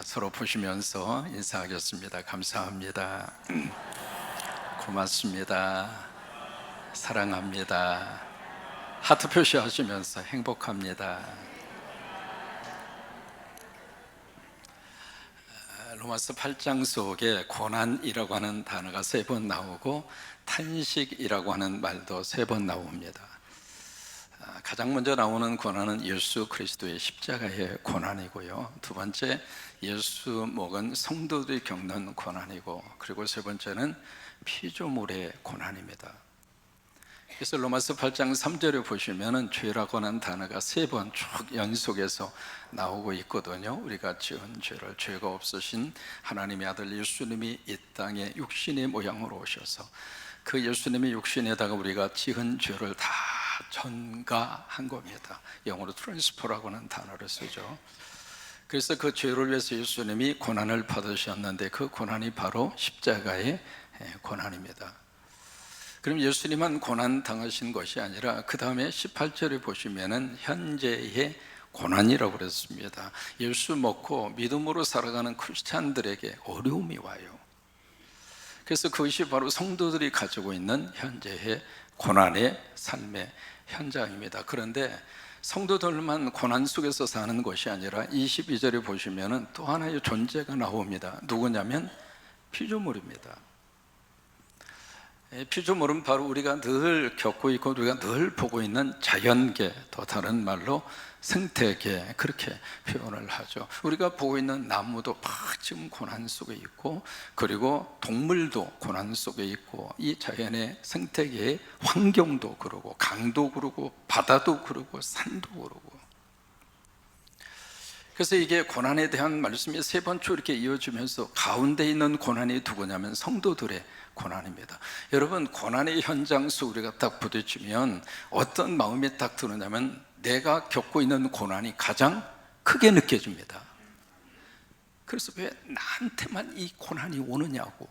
서로 보시면서 인사하겠습니다. 감사합니다. 고맙습니다. 사랑합니다. 하트 표시하시면서 행복합니다. 로마서 8장 속에 고난이라고 하는 단어가 3번 나오고 탄식이라고 하는 말도 3번 나옵니다. 가장 먼저 나오는 고난은 예수 그리스도의 십자가의 고난이고요, 두 번째 예수 먹은 성도들이 겪는 고난이고, 그리고 세 번째는 피조물의 고난입니다. 그래서 로마서 8장 3절에 보시면 죄라고 하는 단어가 3번 쭉 연속해서 나오고 있거든요. 우리가 지은 죄를 죄가 없으신 하나님의 아들 예수님이 이 땅에 육신의 모양으로 오셔서 그 예수님의 육신에다가 우리가 지은 죄를 다 전가한 겁니다. 영어로 트랜스퍼라고 하는 단어를 쓰죠. 그래서 그 죄를 위해서 예수님이 고난을 받으셨는데 그 고난이 바로 십자가의 고난입니다. 그럼 예수님은 고난 당하신 것이 아니라 그 다음에 18절에 보시면은 현재의 고난이라고 그랬습니다. 예수 먹고 믿음으로 살아가는 크리스찬들에게 어려움이 와요. 그래서 그것이 바로 성도들이 가지고 있는 현재의 고난의 삶의 현장입니다. 그런데 성도들만 고난 속에서 사는 것이 아니라 22절에 보시면 또 하나의 존재가 나옵니다. 누구냐면 피조물입니다. 피조물은 바로 우리가 늘 겪고 있고 우리가 늘 보고 있는 자연계, 또 다른 말로 생태계, 그렇게 표현을 하죠. 우리가 보고 있는 나무도 막 지금 고난 속에 있고, 그리고 동물도 고난 속에 있고, 이 자연의 생태계의 환경도 그러고, 강도 그러고, 바다도 그러고, 산도 그러고. 그래서 이게 고난에 대한 말씀이 3번 쭉 이렇게 이어지면서 가운데 있는 고난이 누구냐면 성도들의 고난입니다. 여러분, 고난의 현장 속 우리가 딱 부딪히면 어떤 마음이 딱 드느냐면 내가 겪고 있는 고난이 가장 크게 느껴집니다. 그래서 왜 나한테만 이 고난이 오느냐고,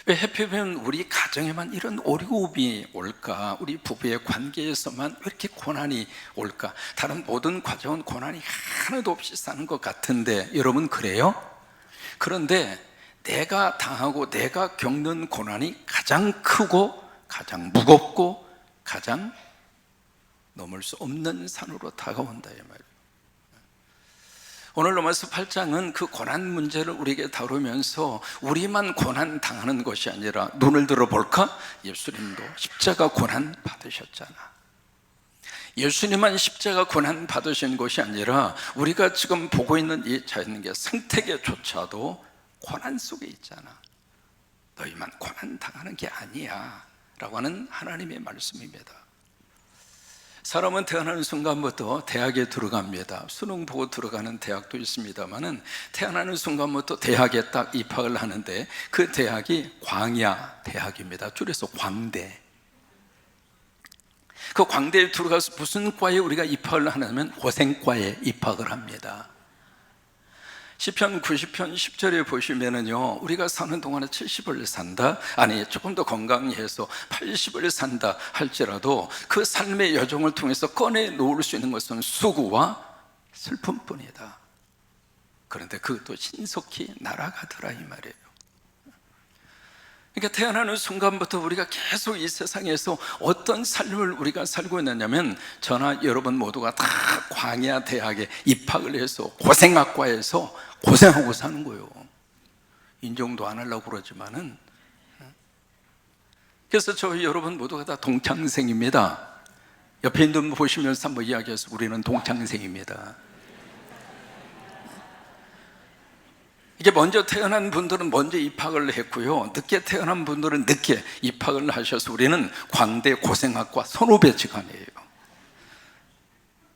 왜 하필이면 우리 가정에만 이런 어려움이 올까, 우리 부부의 관계에서만 왜 이렇게 고난이 올까, 다른 모든 과정은 고난이 하나도 없이 사는 것 같은데, 여러분 그래요? 그런데 내가 당하고 내가 겪는 고난이 가장 크고 가장 무겁고 가장 넘을 수 없는 산으로 다가온다, 이 말이에요. 오늘 로마서 8장은 그 고난 문제를 우리에게 다루면서 우리만 고난 당하는 것이 아니라 눈을 들어볼까? 예수님도 십자가 고난 받으셨잖아. 예수님만 십자가 고난 받으신 것이 아니라 우리가 지금 보고 있는 이 자연계 생태계조차도 고난 속에 있잖아. 너희만 고난 당하는 게 아니야 라고 하는 하나님의 말씀입니다. 사람은 태어나는 순간부터 대학에 들어갑니다. 수능 보고 들어가는 대학도 있습니다만은 태어나는 순간부터 대학에 딱 입학을 하는데 그 대학이 광야 대학입니다. 줄여서 광대. 그 광대에 들어가서 무슨 과에 우리가 입학을 하냐면 고생과에 입학을 합니다. 시편 90편 10절에 보시면은요, 우리가 사는 동안에 70을 산다, 아니 조금 더 건강해서 80을 산다 할지라도 그 삶의 여정을 통해서 꺼내 놓을 수 있는 것은 수고와 슬픔뿐이다. 그런데 그것도 신속히 날아가더라, 이 말이에요. 그러니까 태어나는 순간부터 우리가 계속 이 세상에서 어떤 삶을 우리가 살고 있느냐면, 저나 여러분 모두가 다 광야 대학에 입학을 해서 고생학과에서 고생하고 사는 거예요. 인정도 안 하려고 그러지만은. 그래서 저희 여러분 모두가 다 동창생입니다. 옆에 있는 분 보시면서 한번 이야기해서 우리는 동창생입니다. 이게 먼저 태어난 분들은 먼저 입학을 했고요, 늦게 태어난 분들은 늦게 입학을 하셔서 우리는 광대 고생학과 선후배지간이에요.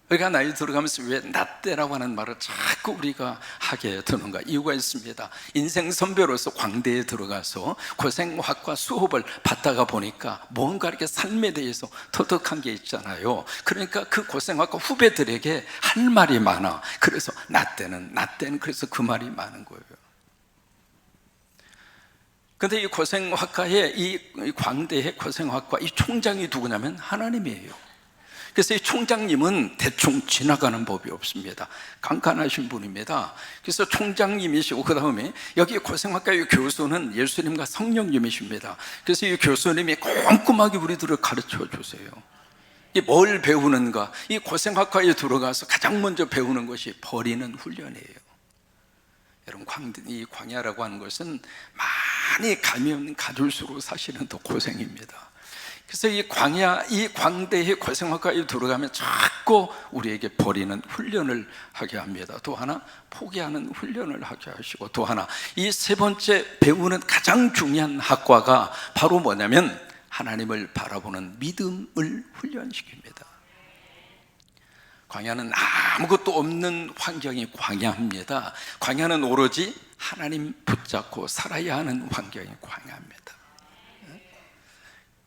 우리가 나이 들어가면서 왜 나때라고 하는 말을 자꾸 우리가 하게 되는가? 이유가 있습니다. 인생 선배로서 광대에 들어가서 고생학과 수업을 받다가 보니까 뭔가 이렇게 삶에 대해서 터득한 게 있잖아요. 그러니까 그 고생학과 후배들에게 할 말이 많아. 그래서 나 때는 그래서 그 말이 많은 거예요. 근데 이 고생학과의 이 광대의 고생학과 이 총장이 누구냐면 하나님이에요. 그래서 이 총장님은 대충 지나가는 법이 없습니다. 깐깐하신 분입니다. 그래서 총장님이시고 그 다음에 여기 고생학과의 교수는 예수님과 성령님이십니다. 그래서 이 교수님이 꼼꼼하게 우리들을 가르쳐 주세요. 이 뭘 배우는가? 이 고생학과에 들어가서 가장 먼저 배우는 것이 버리는 훈련이에요. 여러분, 이 광야라고 하는 것은 많이 가면 가질수록 사실은 더 고생입니다. 그래서 이 광야, 이 광대의 고생학과에 들어가면 자꾸 우리에게 버리는 훈련을 하게 합니다. 또 하나, 포기하는 훈련을 하게 하시고, 또 하나, 이 세 번째 배우는 가장 중요한 학과가 바로 뭐냐면 하나님을 바라보는 믿음을 훈련시킵니다. 광야는 아무것도 없는 환경이 광야입니다. 광야는 오로지 하나님 붙잡고 살아야 하는 환경이 광야입니다.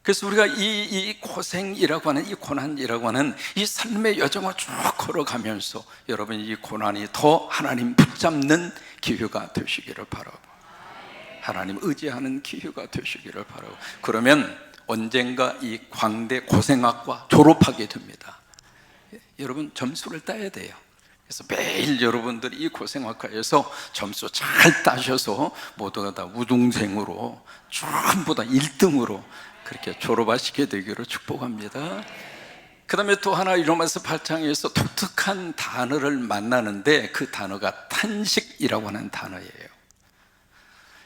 그래서 우리가 이 고생이라고 하는, 이 고난이라고 하는 이 삶의 여정을 쭉 걸어가면서 여러분, 이 고난이 더 하나님 붙잡는 기회가 되시기를 바라고, 하나님 의지하는 기회가 되시기를 바라고, 그러면 언젠가 이 광대 고생학과 졸업하게 됩니다. 여러분, 점수를 따야 돼요. 그래서 매일 여러분들이 이 고생학과에서 점수 잘 따셔서 모두가 다 우등생으로 전부 다 1등으로 그렇게 졸업하시게 되기를 축복합니다. 그 다음에 또 하나, 로마서 8장에서 독특한 단어를 만나는데 그 단어가 탄식이라고 하는 단어예요.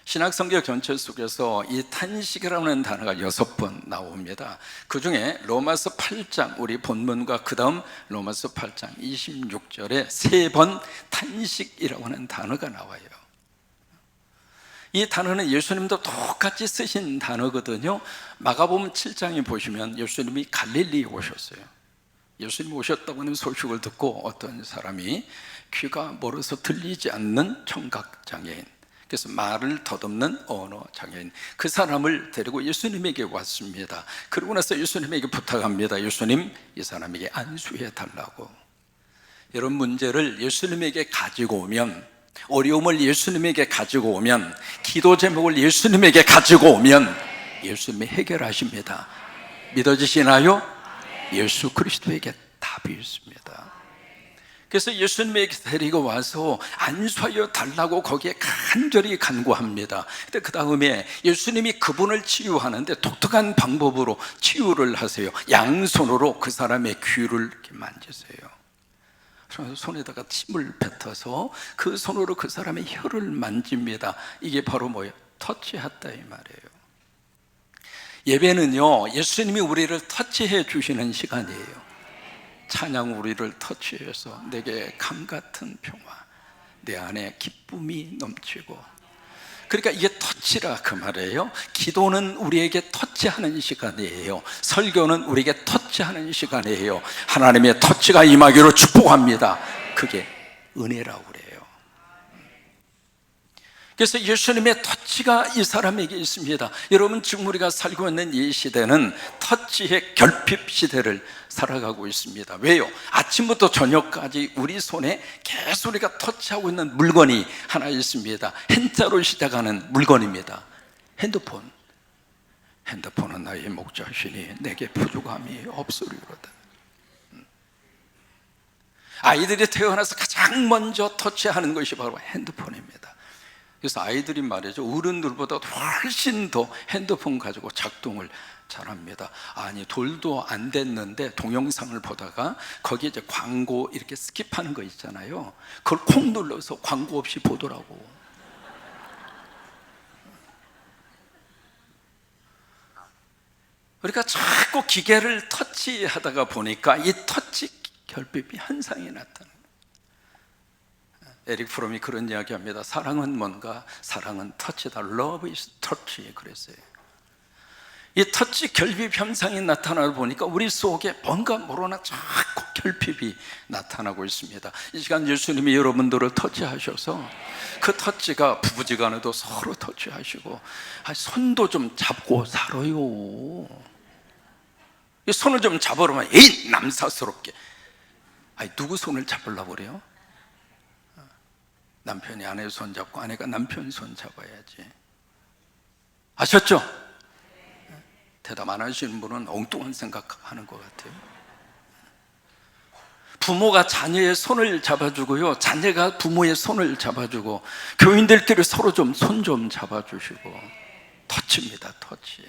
신약성경 전체 속에서 이 탄식이라는 단어가 6번 나옵니다. 그 중에 로마서 8장, 우리 본문과 그 다음 로마서 8장 26절에 3번 탄식이라고 하는 단어가 나와요. 이 단어는 예수님도 똑같이 쓰신 단어거든요. 마가복음 7장에 보시면 예수님이 갈릴리에 오셨어요. 예수님이 오셨다고 하는 소식을 듣고 어떤 사람이 귀가 멀어서 들리지 않는 청각장애인, 그래서 말을 더듬는 언어장애인, 그 사람을 데리고 예수님에게 왔습니다. 그러고 나서 예수님에게 부탁합니다. 예수님, 이 사람에게 안수해 달라고. 이런 문제를 예수님에게 가지고 오면, 어려움을 예수님에게 가지고 오면, 기도 제목을 예수님에게 가지고 오면 예수님이 해결하십니다. 믿어지시나요? 예수 그리스도에게 답이 있습니다. 그래서 예수님에게 데리고 와서 안수하여 달라고 거기에 간절히 간구합니다. 근데 그 다음에 예수님이 그분을 치유하는데 독특한 방법으로 치유를 하세요. 양손으로 그 사람의 귀를 이렇게 만지세요. 그래서 손에다가 침을 뱉어서 그 손으로 그 사람의 혀를 만집니다. 이게 바로 뭐예요? 터치했다 이 말이에요. 예배는요, 예수님이 우리를 터치해 주시는 시간이에요. 찬양, 우리를 터치해서 내게 감같은 평화, 내 안에 기쁨이 넘치고, 그러니까 이게 터치라 그 말이에요. 기도는 우리에게 터치하는 시간이에요. 설교는 우리에게 터치하는 시간이에요. 하나님의 터치가 임하기로 축복합니다. 그게 은혜라고 그래요. 그래서 예수님의 터치가 이 사람에게 있습니다. 여러분, 지금 우리가 살고 있는 이 시대는 터치의 결핍 시대를 살아가고 있습니다. 왜요? 아침부터 저녁까지 우리 손에 계속 우리가 터치하고 있는 물건이 하나 있습니다. 한자로 시작하는 물건입니다. 핸드폰. 핸드폰은 나의 목자시니 내게 부족함이 없으리로다. 아이들이 태어나서 가장 먼저 터치하는 것이 바로 핸드폰입니다. 그래서 아이들이 말이죠, 어른들보다 훨씬 더 핸드폰 가지고 작동을 잘합니다. 아니, 돌도 안 됐는데 동영상을 보다가 거기에 이제 광고 이렇게 스킵하는 거 있잖아요. 그걸 콕 눌러서 광고 없이 보더라고. 그러니까 자꾸 기계를 터치하다가 보니까 이 터치 결핍이 현상이 나타나요. 에릭 프롬이 그런 이야기합니다. 사랑은 뭔가? 사랑은 터치다. Love is touch. 그랬어요. 이 터치 결핍 현상이 나타나다 보니까 우리 속에 뭔가 모르나 자꾸 결핍이 나타나고 있습니다. 이 시간 예수님이 여러분들을 터치하셔서 그 터치가 부부지간에도 서로 터치하시고, 손도 좀 잡고 살아요. 이 손을 좀 잡으려면 에이 남사스럽게, 누구 손을 잡으려고 그래요? 남편이 아내 손 잡고 아내가 남편 손 잡아야지. 아셨죠? 대답 안 하시는 분은 엉뚱한 생각하는 것 같아요. 부모가 자녀의 손을 잡아주고요, 자녀가 부모의 손을 잡아주고, 교인들끼리 서로 좀 손 좀 잡아주시고. 터치입니다, 터치.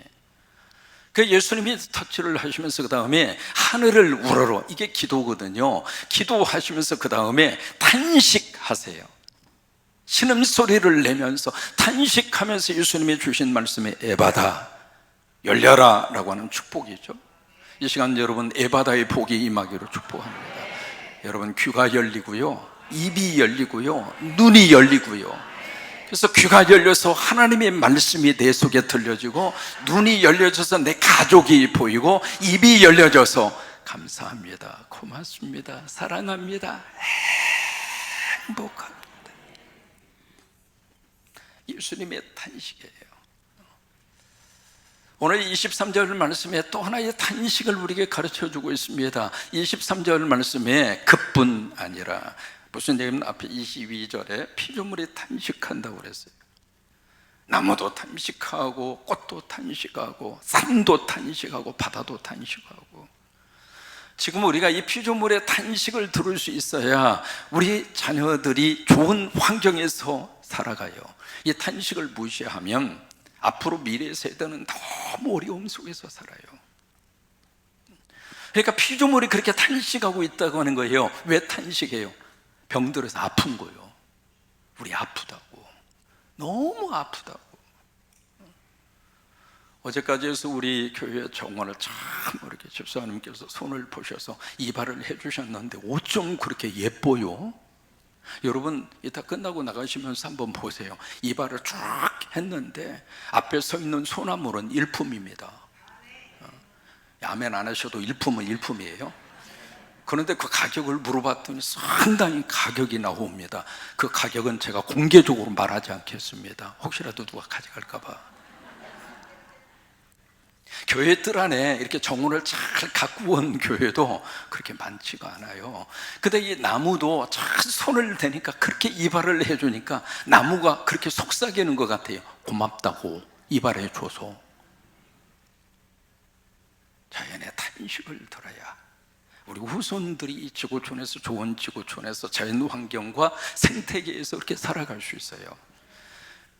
그 예수님이 터치를 하시면서 그 다음에 하늘을 우러러, 이게 기도거든요. 기도하시면서 그 다음에 탄식하세요. 신음소리를 내면서 탄식하면서 예수님이 주신 말씀이 에바다, 열려라 라고 하는 축복이죠. 이 시간 여러분 에바다의 복이 임하기로 축복합니다. 여러분 귀가 열리고요, 입이 열리고요, 눈이 열리고요. 그래서 귀가 열려서 하나님의 말씀이 내 속에 들려지고, 눈이 열려져서 내 가족이 보이고, 입이 열려져서 감사합니다, 고맙습니다, 사랑합니다, 행복합니다. 예수님의 탄식이에요. 오늘 23절 말씀에 또 하나의 탄식을 우리에게 가르쳐주고 있습니다. 23절 말씀에 그뿐 아니라, 무슨 얘기냐면 앞에 22절에 피조물이 탄식한다고 그랬어요. 나무도 탄식하고, 꽃도 탄식하고, 산도 탄식하고, 바다도 탄식하고. 지금 우리가 이 피조물의 탄식을 들을 수 있어야 우리 자녀들이 좋은 환경에서 살아가요. 이 탄식을 무시하면 앞으로 미래 세대는 너무 어려움 속에서 살아요. 그러니까 피조물이 그렇게 탄식하고 있다고 하는 거예요. 왜 탄식해요? 병들어서 아픈 거예요. 우리 아프다고, 너무 아프다고. 어제까지 해서 우리 교회 정원을 참 이렇게 집사님께서 손을 보셔서 이발을 해주셨는데 어쩜 그렇게 예뻐요? 여러분 이따 끝나고 나가시면서 한번 보세요. 이발을 쫙 했는데 앞에 서 있는 소나무는 일품입니다. 아멘 안 하셔도 일품은 일품이에요. 그런데 그 가격을 물어봤더니 상당히 가격이 나옵니다. 그 가격은 제가 공개적으로 말하지 않겠습니다. 혹시라도 누가 가져갈까 봐. 교회 뜰 안에 이렇게 정원을 잘 가꾸은 교회도 그렇게 많지가 않아요. 근데 이 나무도 잘 손을 대니까, 그렇게 이발을 해주니까 나무가 그렇게 속삭이는 것 같아요. 고맙다고 이발해 줘서. 자연의 탄식을 들어야 우리 후손들이 이 지구촌에서, 좋은 지구촌에서 자연 환경과 생태계에서 이렇게 살아갈 수 있어요.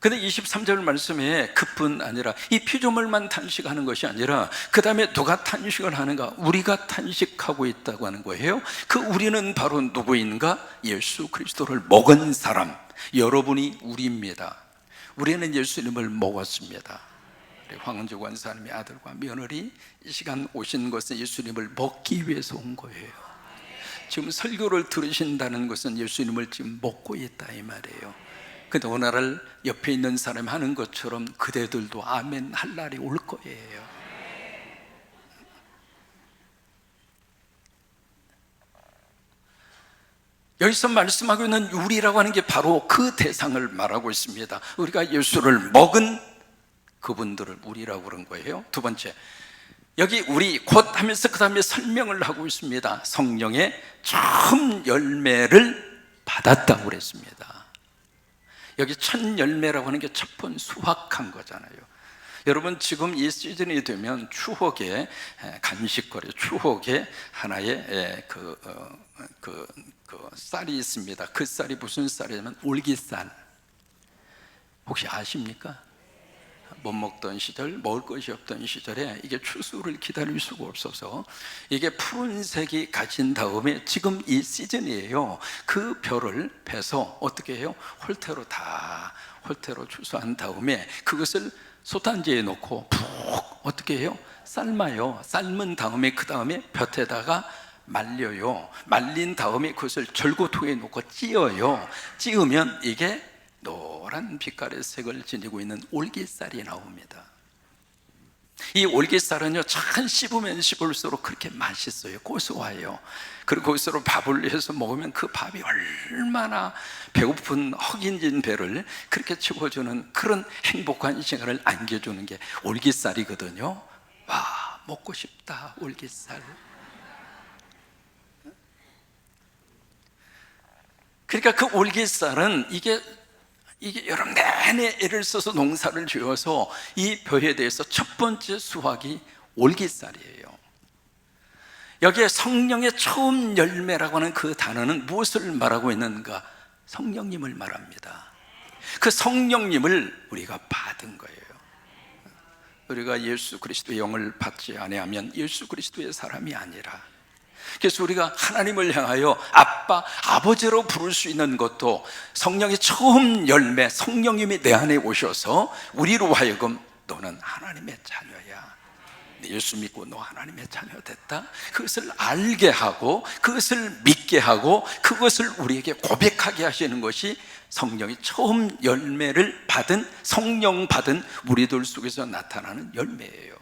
근데 23절 말씀에 그뿐 아니라, 이 피조물만 탄식하는 것이 아니라 그 다음에 누가 탄식을 하는가? 우리가 탄식하고 있다고 하는 거예요. 그 우리는 바로 누구인가? 예수 그리스도를 먹은 사람, 여러분이 우리입니다. 우리는 예수님을 먹었습니다. 황은주 권사님의 아들과 며느리 이 시간 오신 것은 예수님을 먹기 위해서 온 거예요. 지금 설교를 들으신다는 것은 예수님을 지금 먹고 있다 이 말이에요. 근데 오늘날 옆에 있는 사람이 하는 것처럼 그대들도 아멘 할 날이 올 거예요. 여기서 말씀하고 있는 우리라고 하는 게 바로 그 대상을 말하고 있습니다. 우리가 예수를 먹은 그분들을 우리라고 그런 거예요. 두 번째, 여기 우리 곧 하면서 그 다음에 설명을 하고 있습니다. 성령의 처음 열매를 받았다고 그랬습니다. 여기 첫 열매라고 하는 게 첫 번 수확한 거잖아요. 여러분 지금 이 시즌이 되면 추억의 간식거리, 추억의 하나의 그 쌀이 있습니다. 그 쌀이 무슨 쌀이냐면 올깃쌀. 혹시 아십니까? 못 먹던 시절, 먹을 것이 없던 시절에 이게 추수를 기다릴 수가 없어서 이게 푸른색이 가진 다음에 지금 이 시즌이에요. 그 벼를 베서 어떻게 해요? 홀태로 추수한 다음에 그것을 솥단지에 놓고 푹 어떻게 해요? 삶아요. 삶은 다음에 그 다음에 볕에다가 말려요. 말린 다음에 그것을 절구통에 놓고 찧어요. 찧으면 이게 노란 빛깔의 색을 지니고 있는 올깃살이 나옵니다. 이 올깃살은요, 잘 씹으면 씹을수록 그렇게 맛있어요. 고소해요. 그리고 거기서 밥을 해서 먹으면 그 밥이 얼마나 배고픈 허긴진 배를 그렇게 채워주는 그런 행복한 시간을 안겨주는 게 올깃살이거든요. 와, 먹고 싶다, 올깃살. 그러니까 그 올깃살은 이게 여름 내내 애를 써서 농사를 지어서 이 벼에 대해서 첫 번째 수확이 올깃살이에요. 여기에 성령의 처음 열매라고 하는 그 단어는 무엇을 말하고 있는가? 성령님을 말합니다. 그 성령님을 우리가 받은 거예요. 우리가 예수 그리스도의 영을 받지 아니하면 예수 그리스도의 사람이 아니라, 그래서 우리가 하나님을 향하여 아빠, 아버지로 부를 수 있는 것도 성령의 처음 열매, 성령님이 내 안에 오셔서 우리로 하여금 너는 하나님의 자녀야, 예수 믿고 너 하나님의 자녀 됐다, 그것을 알게 하고 그것을 믿게 하고 그것을 우리에게 고백하게 하시는 것이 성령이 처음 열매를 받은, 성령 받은 우리들 속에서 나타나는 열매예요.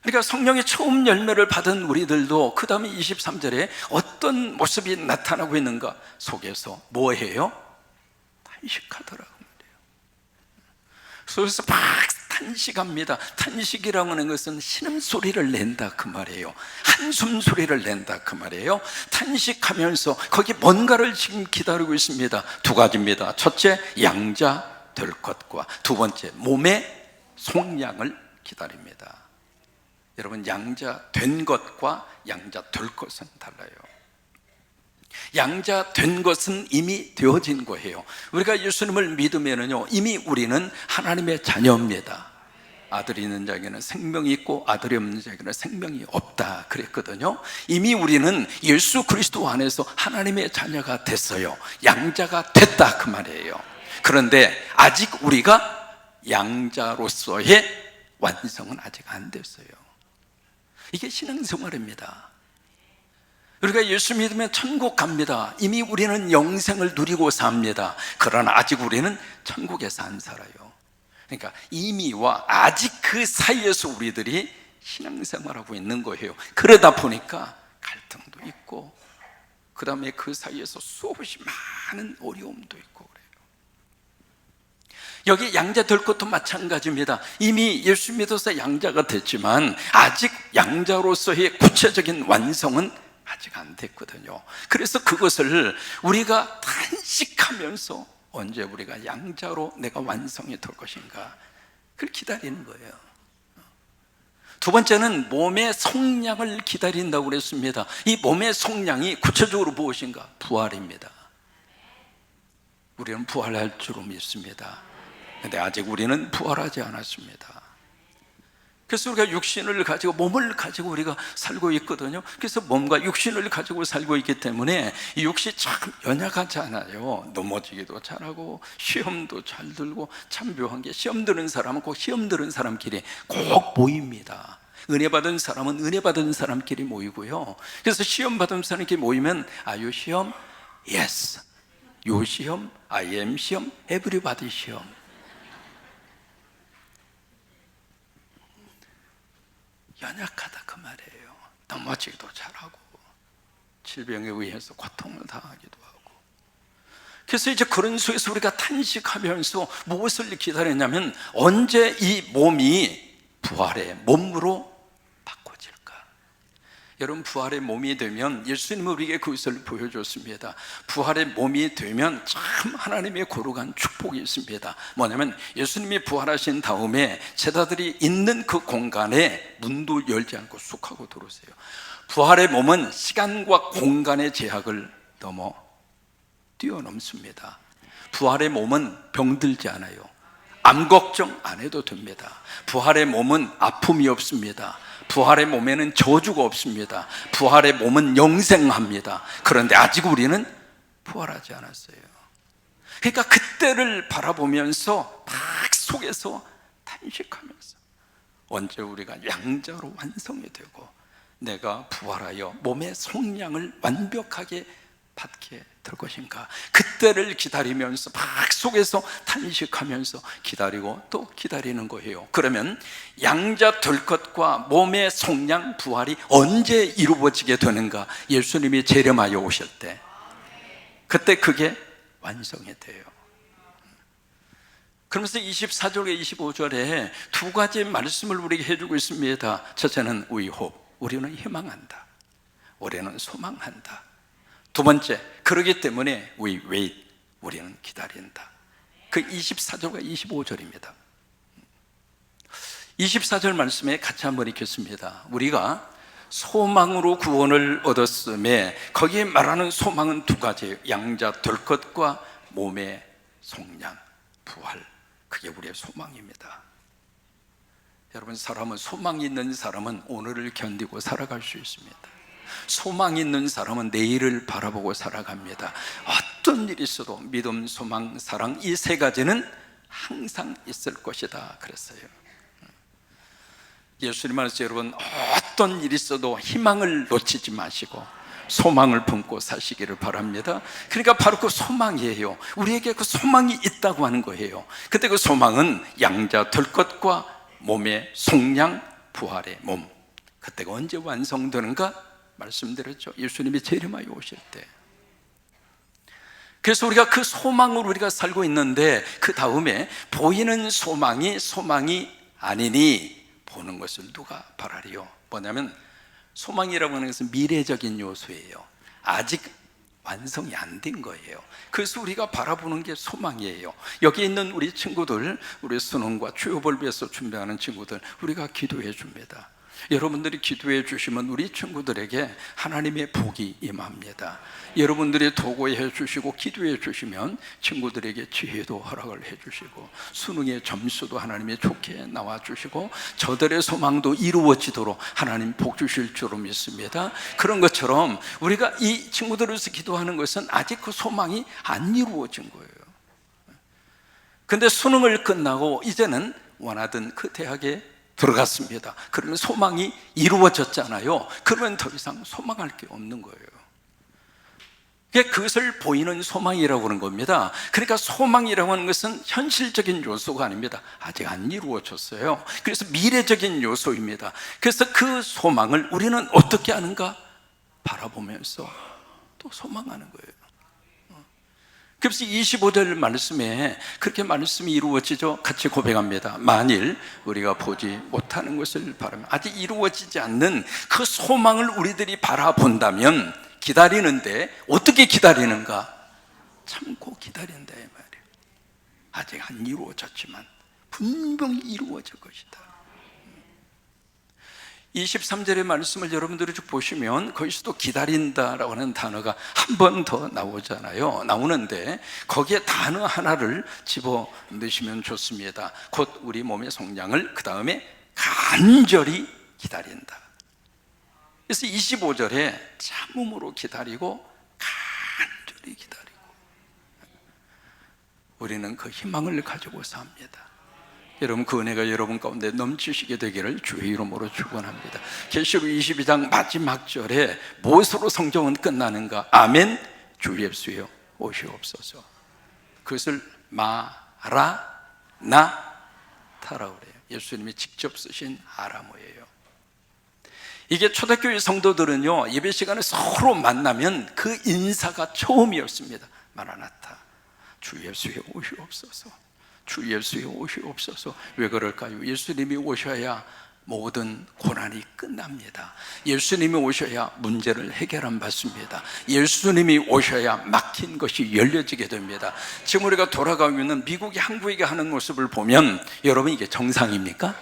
그러니까 성령의 처음 열매를 받은 우리들도 그 다음에 23절에 어떤 모습이 나타나고 있는가? 속에서 뭐해요? 탄식하더라고 말이에요. 속에서 막 탄식합니다. 탄식이라고 하는 것은 신음소리를 낸다 그 말이에요. 한숨 소리를 낸다 그 말이에요. 탄식하면서 거기 뭔가를 지금 기다리고 있습니다. 두 가지입니다. 첫째, 양자 될 것과 두 번째, 몸의 속량을 기다립니다. 여러분, 양자 된 것과 양자 될 것은 달라요. 양자 된 것은 이미 되어진 거예요. 우리가 예수님을 믿으면요, 이미 우리는 하나님의 자녀입니다. 아들이 있는 자에게는 생명이 있고 아들이 없는 자에게는 생명이 없다 그랬거든요. 이미 우리는 예수 그리스도 안에서 하나님의 자녀가 됐어요. 양자가 됐다 그 말이에요. 그런데 아직 우리가 양자로서의 완성은 아직 안 됐어요. 이게 신앙생활입니다. 우리가 예수 믿으면 천국 갑니다. 이미 우리는 영생을 누리고 삽니다. 그러나 아직 우리는 천국에서 안 살아요. 그러니까 이미와 아직 그 사이에서 우리들이 신앙생활하고 있는 거예요. 그러다 보니까 갈등도 있고, 그 다음에 그 사이에서 수없이 많은 어려움도 있고 그래요. 여기 양자 될 것도 마찬가지입니다. 이미 예수 믿어서 양자가 됐지만 아직 양자로서의 구체적인 완성은 아직 안 됐거든요. 그래서 그것을 우리가 탄식하면서 언제 우리가 양자로 내가 완성이 될 것인가, 그걸 기다리는 거예요. 두 번째는 몸의 속량을 기다린다고 그랬습니다. 이 몸의 속량이 구체적으로 무엇인가? 부활입니다. 우리는 부활할 줄 믿습니다. 근데 아직 우리는 부활하지 않았습니다. 그래서 우리가 육신을 가지고, 몸을 가지고 우리가 살고 있거든요. 그래서 몸과 육신을 가지고 살고 있기 때문에 이 육신이 참 연약하잖아요. 넘어지기도 잘하고 시험도 잘 들고, 참 묘한 게 시험 드는 사람은 꼭 시험 드는 사람끼리 꼭 모입니다. 은혜 받은 사람은 은혜 받은 사람끼리 모이고요. 그래서 시험 받은 사람끼리 모이면 요 시험? Yes. 요 시험? I am 시험? Everybody 시험. 연약하다 그 말이에요. 넘어지기도 잘하고 질병에 의해서 고통을 당하기도 하고. 그래서 이제 그런 속에서 우리가 탄식하면서 무엇을 기다렸냐면 언제 이 몸이 부활의 몸으로 바꿔질까? 여러분, 부활의 몸이 되면 예수님은 우리에게 그것을 보여줬습니다. 부활의 몸이 되면 참 하나님의 거룩한 축복이 있습니다. 뭐냐면 예수님이 부활하신 다음에 제자들이 있는 그 공간에 문도 열지 않고 쑥 하고 들어오세요. 부활의 몸은 시간과 공간의 제약을 넘어 뛰어넘습니다. 부활의 몸은 병들지 않아요. 암 걱정 안 해도 됩니다. 부활의 몸은 아픔이 없습니다. 부활의 몸에는 저주가 없습니다. 부활의 몸은 영생합니다. 그런데 아직 우리는 부활하지 않았어요. 그러니까 그때를 바라보면서 막 속에서 탄식하면서 언제 우리가 양자로 완성이 되고 내가 부활하여 몸의 속량을 완벽하게 받게 될 것인가, 그때를 기다리면서 막 속에서 탄식하면서 기다리고 또 기다리는 거예요. 그러면 양자 될 것과 몸의 속량, 부활이 언제 이루어지게 되는가? 예수님이 재림하여 오실 때, 그때 그게 완성이 돼요. 그러면서 24절과 25절에 두 가지 말씀을 우리에게 해주고 있습니다. 첫째는 we hope, 우리는 희망한다. 우리는 소망한다. 두 번째, 그러기 때문에 we wait, 우리는 기다린다. 그 24절과 25절입니다. 24절 말씀에 같이 한번 읽겠습니다. 우리가 소망으로 구원을 얻었음에 거기에 말하는 소망은 두 가지예요. 양자 될 것과 몸의 속량, 부활. 그게 우리의 소망입니다. 여러분, 사람은 소망이 있는 사람은 오늘을 견디고 살아갈 수 있습니다. 소망이 있는 사람은 내일을 바라보고 살아갑니다. 어떤 일이 있어도 믿음, 소망, 사랑, 이 세 가지는 항상 있을 것이다 그랬어요. 예수님 안에서 여러분, 어떤 일이 있어도 희망을 놓치지 마시고 소망을 품고 사시기를 바랍니다. 그러니까 바로 그 소망이에요. 우리에게 그 소망이 있다고 하는 거예요. 근데 그 소망은 양자 될 것과 몸의 속량, 부활의 몸. 그때가 언제 완성되는가 말씀드렸죠. 예수님이 재림하여 오실 때. 그래서 우리가 그 소망으로 우리가 살고 있는데, 그 다음에 보이는 소망이 아니니 보는 것을 누가 바라리요? 뭐냐면 소망이라고 하는 것은 미래적인 요소예요. 아직 완성이 안 된 거예요. 그래서 우리가 바라보는 게 소망이에요. 여기 있는 우리 친구들, 우리 수능과 취업을 위해서 준비하는 친구들, 우리가 기도해 줍니다. 여러분들이 기도해 주시면 우리 친구들에게 하나님의 복이 임합니다. 여러분들이 도구해 주시고 기도해 주시면 친구들에게 지혜도 허락을 해 주시고 수능의 점수도 하나님이 좋게 나와 주시고 저들의 소망도 이루어지도록 하나님 복 주실 줄로 믿습니다. 그런 것처럼 우리가 이 친구들에서 기도하는 것은 아직 그 소망이 안 이루어진 거예요. 근데 수능을 끝나고 이제는 원하던 그 대학에 들어갔습니다. 그러면 소망이 이루어졌잖아요. 그러면 더 이상 소망할 게 없는 거예요. 그것을 보이는 소망이라고 하는 겁니다. 그러니까 소망이라고 하는 것은 현실적인 요소가 아닙니다. 아직 안 이루어졌어요. 그래서 미래적인 요소입니다. 그래서 그 소망을 우리는 어떻게 하는가? 바라보면서 또 소망하는 거예요. 그래서 25절 말씀에 그렇게 말씀이 이루어지죠. 같이 고백합니다. 만일 우리가 보지 못하는 것을 바라면, 아직 이루어지지 않는 그 소망을 우리들이 바라본다면, 기다리는데 어떻게 기다리는가? 참고 기다린다 이 말이에요. 아직 안 이루어졌지만 분명히 이루어질 것이다. 23절의 말씀을 여러분들이 쭉 보시면 거기서도 기다린다라고 하는 단어가 한 번 더 나오잖아요. 나오는데 거기에 단어 하나를 집어 넣으시면 좋습니다. 곧 우리 몸의 속량을, 그 다음에 간절히 기다린다. 그래서 25절에 참음으로 기다리고 간절히 기다리고, 우리는 그 희망을 가지고 삽니다. 여러분, 그 은혜가 여러분 가운데 넘치시게 되기를 주의 이름으로 축원합니다. 계시록 22장 마지막 절에 무엇으로 성경은 끝나는가? 아멘. 주 예수여 오시옵소서. 그것을 마라나타라고 그래요. 예수님이 직접 쓰신 아람어예요. 이게 초대교회 성도들은요, 예배 시간에 서로 만나면 그 인사가 처음이었습니다. 마라나타, 주 예수여 오시옵소서. 주 예수여 오시옵소서. 왜 그럴까요? 예수님이 오셔야 모든 고난이 끝납니다. 예수님이 오셔야 문제를 해결함 받습니다. 예수님이 오셔야 막힌 것이 열려지게 됩니다. 지금 우리가 돌아가고 있는 미국이 한국에게 하는 모습을 보면 여러분, 이게 정상입니까?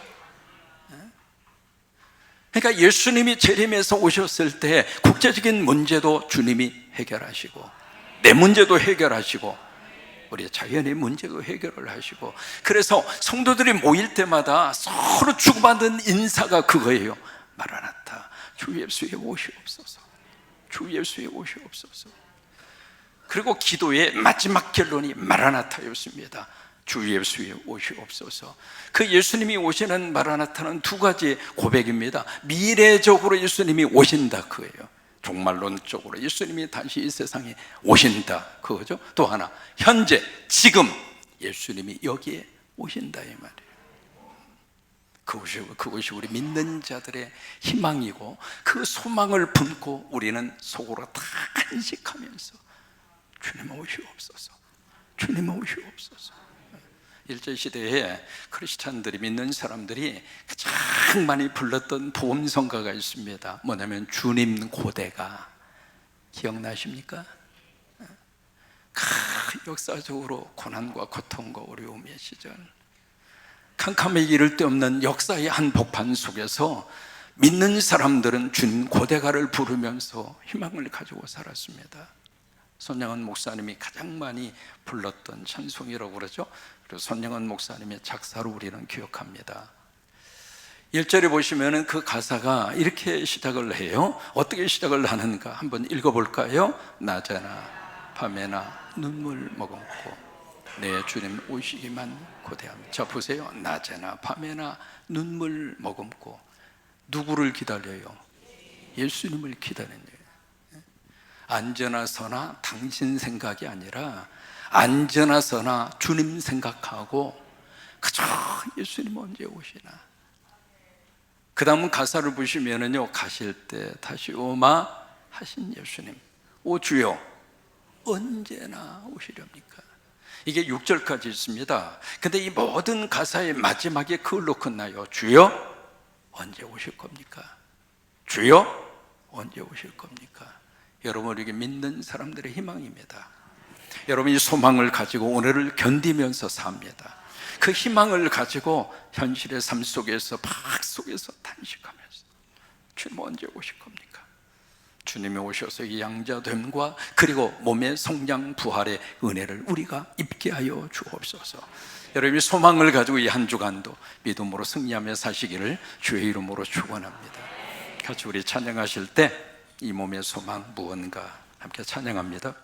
그러니까 예수님이 재림해서 오셨을 때 국제적인 문제도 주님이 해결하시고, 내 문제도 해결하시고, 우리 자연의 문제도 해결을 하시고, 그래서 성도들이 모일 때마다 서로 주고받는 인사가 그거예요. 마라나타, 주 예수에 오시옵소서. 주 예수에 오시옵소서. 그리고 기도의 마지막 결론이 마라나타였습니다. 주 예수에 오시옵소서. 그 예수님이 오시는 마라나타는 두 가지 고백입니다. 미래적으로 예수님이 오신다 그거예요. 종말론적으로 예수님이 다시 이 세상에 오신다 그거죠. 또 하나, 현재 지금 예수님이 여기에 오신다 이 말이에요. 그것이 우리 믿는 자들의 희망이고, 그 소망을 품고 우리는 속으로 다 간직하면서 주님 오시옵소서, 주님 오시옵소서. 일제시대에 크리스찬들이, 믿는 사람들이 가장 많이 불렀던 보험성가가 있습니다. 뭐냐면 주님 고대가. 기억나십니까? 역사적으로 고난과 고통과 어려움의 시절, 캄캄에 이를 데 없는 역사의 한 복판 속에서 믿는 사람들은 주님 고대가를 부르면서 희망을 가지고 살았습니다. 손영은 목사님이 가장 많이 불렀던 찬송이라고 그러죠. 그리고 손영은 목사님의 작사로 우리는 기억합니다. 1절에 보시면 그 가사가 이렇게 시작을 해요. 어떻게 시작을 하는가 한번 읽어볼까요? 낮에나 밤에나 눈물 머금고 내 주님 오시기만 고대합니다. 자 보세요. 낮에나 밤에나 눈물 머금고 누구를 기다려요? 예수님을 기다리는 거예요. 앉으나 서나 당신 생각이 아니라 앉으나 서나 주님 생각하고 그저 예수님 언제 오시나. 그 다음 가사를 보시면은요, 가실 때 다시 오마 하신 예수님, 오 주여 언제나 오시렵니까? 이게 6절까지 있습니다. 근데 이 모든 가사의 마지막에 그걸 놓고 나요. 주여 언제 오실 겁니까? 주여 언제 오실 겁니까? 여러분, 이게 믿는 사람들의 희망입니다. 여러분이 소망을 가지고 오늘을 견디면서 삽니다. 그 희망을 가지고 현실의 삶 속에서 박 속에서 탄식하면서 주님 언제 오실 겁니까? 주님이 오셔서 이 양자됨과 그리고 몸의 성장 부활의 은혜를 우리가 입게 하여 주옵소서. 여러분이 소망을 가지고 이 한 주간도 믿음으로 승리하며 사시기를 주의 이름으로 축원합니다. 같이 우리 찬양하실 때 이 몸의 소망 무언가 함께 찬양합니다.